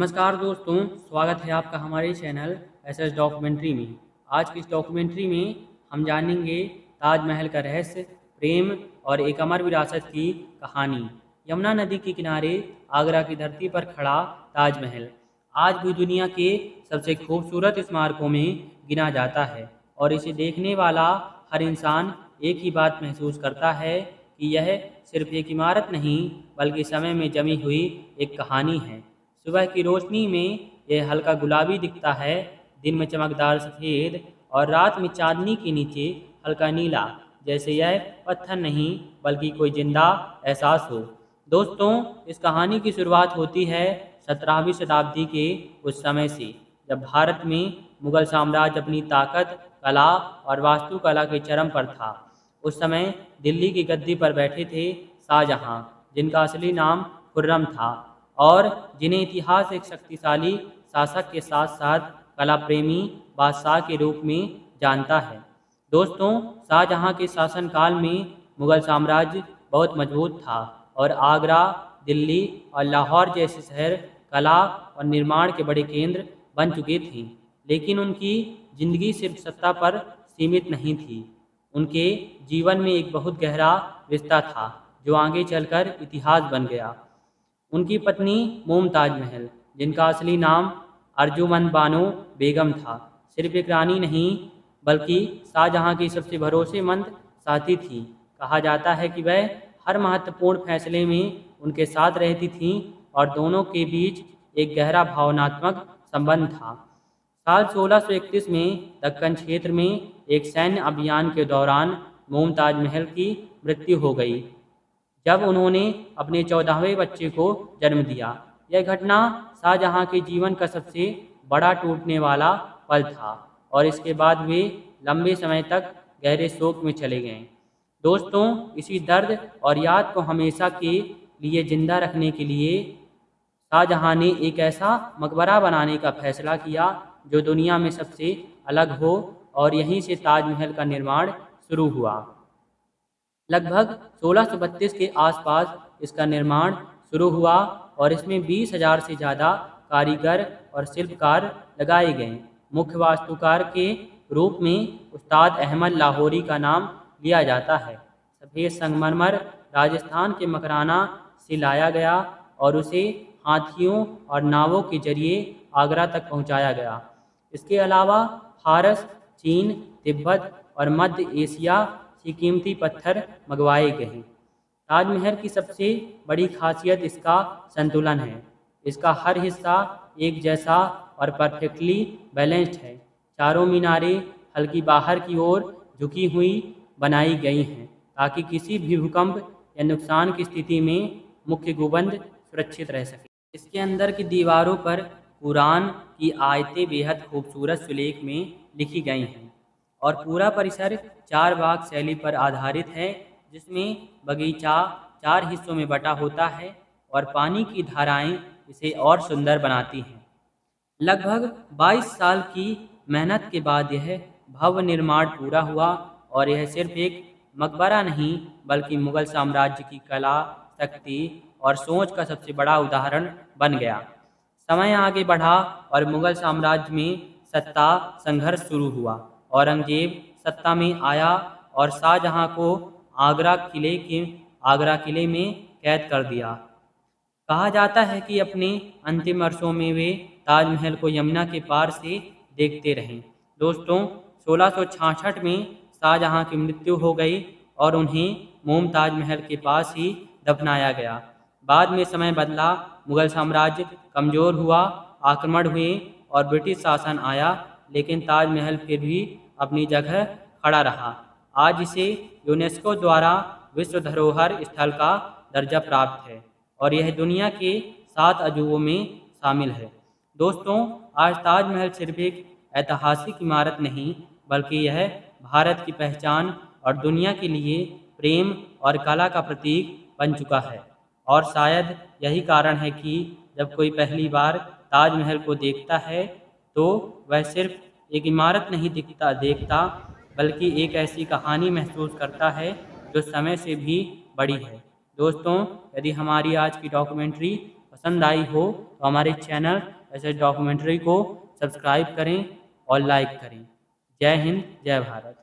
नमस्कार दोस्तों, स्वागत है आपका हमारे चैनल एसएस डॉक्यूमेंट्री में। आज की इस डॉक्यूमेंट्री में हम जानेंगे ताजमहल का रहस्य, प्रेम और एक अमर विरासत की कहानी। यमुना नदी के किनारे आगरा की धरती पर खड़ा ताजमहल आज भी दुनिया के सबसे खूबसूरत स्मारकों में गिना जाता है और इसे देखने वाला हर इंसान एक ही बात महसूस करता है कि यह सिर्फ एक इमारत नहीं बल्कि समय में जमी हुई एक कहानी है। सुबह की रोशनी में यह हल्का गुलाबी दिखता है, दिन में चमकदार सफ़ेद और रात में चांदनी के नीचे हल्का नीला, जैसे यह पत्थर नहीं बल्कि कोई जिंदा एहसास हो। दोस्तों, इस कहानी की शुरुआत होती है 17वीं शताब्दी के उस समय से, जब भारत में मुगल साम्राज्य अपनी ताकत, कला और वास्तुकला के चरम पर था। उस समय दिल्ली की गद्दी पर बैठे थे शाहजहां, जिनका असली नाम खुर्रम था और जिन्हें इतिहास एक शक्तिशाली शासक के साथ साथ कला प्रेमी बादशाह के रूप में जानता है। दोस्तों, शाहजहां के शासनकाल में मुगल साम्राज्य बहुत मजबूत था और आगरा, दिल्ली और लाहौर जैसे शहर कला और निर्माण के बड़े केंद्र बन चुके थे। लेकिन उनकी जिंदगी सिर्फ सत्ता पर सीमित नहीं थी। उनके जीवन में एक बहुत गहरा रिश्ता था जो आगे चलकर इतिहास बन गया। उनकी पत्नी मुमताज महल, जिनका असली नाम अर्जुमंद बानो बेगम था, सिर्फ एक रानी नहीं बल्कि शाहजहां की सबसे भरोसेमंद साथी थी। कहा जाता है कि वह हर महत्वपूर्ण फैसले में उनके साथ रहती थीं और दोनों के बीच एक गहरा भावनात्मक संबंध था। साल 1631 में दक्कन क्षेत्र में एक सैन्य अभियान के दौरान मुमताज महल की मृत्यु हो गई जब उन्होंने अपने 14वें बच्चे को जन्म दिया। यह घटना शाहजहां के जीवन का सबसे बड़ा टूटने वाला पल था और इसके बाद वे लंबे समय तक गहरे शोक में चले गए। दोस्तों, इसी दर्द और याद को हमेशा के लिए जिंदा रखने के लिए शाहजहां ने एक ऐसा मकबरा बनाने का फैसला किया जो दुनिया में सबसे अलग हो और यहीं से ताजमहल का निर्माण शुरू हुआ। लगभग 1632 के आसपास इसका निर्माण शुरू हुआ और इसमें 20,000 से ज़्यादा कारीगर और शिल्पकार लगाए गए। मुख्य वास्तुकार के रूप में उस्ताद अहमद लाहौरी का नाम लिया जाता है। सफ़ेद संगमरमर राजस्थान के मकराना से लाया गया और उसे हाथियों और नावों के जरिए आगरा तक पहुंचाया गया। इसके अलावा फारस, चीन, तिब्बत और मध्य एशिया से कीमती पत्थर मंगवाए गए। ताजमहल की सबसे बड़ी खासियत इसका संतुलन है। इसका हर हिस्सा एक जैसा और परफेक्टली बैलेंस्ड है। चारों मीनारें हल्की बाहर की ओर झुकी हुई बनाई गई हैं ताकि किसी भी भूकंप या नुकसान की स्थिति में मुख्य गुंबद सुरक्षित रह सके। इसके अंदर की दीवारों पर कुरान की आयतें बेहद खूबसूरत सुलेख में लिखी गई हैं और पूरा परिसर चार बाग शैली पर आधारित है, जिसमें बगीचा 4 हिस्सों में बटा होता है और पानी की धाराएं इसे और सुंदर बनाती हैं। लगभग 22 साल की मेहनत के बाद यह भव्य निर्माण पूरा हुआ और यह सिर्फ एक मकबरा नहीं बल्कि मुगल साम्राज्य की कला, शक्ति और सोच का सबसे बड़ा उदाहरण बन गया। समय आगे बढ़ा और मुगल साम्राज्य में सत्ता संघर्ष शुरू हुआ। औरंगजेब सत्ता में आया और शाहजहां को आगरा किले में कैद कर दिया। कहा जाता है कि अपने अंतिम वर्षों में वे ताजमहल को यमुना के पार से देखते रहे। दोस्तों, 1666 में शाहजहां की मृत्यु हो गई और उन्हें मुमताज महल के पास ही दफनाया गया। बाद में समय बदला, मुगल साम्राज्य कमज़ोर हुआ, आक्रमण हुए और ब्रिटिश शासन आया, लेकिन ताजमहल फिर भी अपनी जगह खड़ा रहा। आज इसे यूनेस्को द्वारा विश्व धरोहर स्थल का दर्जा प्राप्त है और यह दुनिया के 7 अजूबों में शामिल है। दोस्तों, आज ताजमहल सिर्फ एक ऐतिहासिक इमारत नहीं बल्कि यह भारत की पहचान और दुनिया के लिए प्रेम और कला का प्रतीक बन चुका है। और शायद यही कारण है कि जब कोई पहली बार ताजमहल को देखता है तो वह सिर्फ एक इमारत नहीं देखता बल्कि एक ऐसी कहानी महसूस करता है जो समय से भी बड़ी है। दोस्तों, यदि हमारी आज की डॉक्यूमेंट्री पसंद आई हो तो हमारे चैनल एसएस डॉक्यूमेंट्री को सब्सक्राइब करें और लाइक करें। जय हिंद, जय भारत।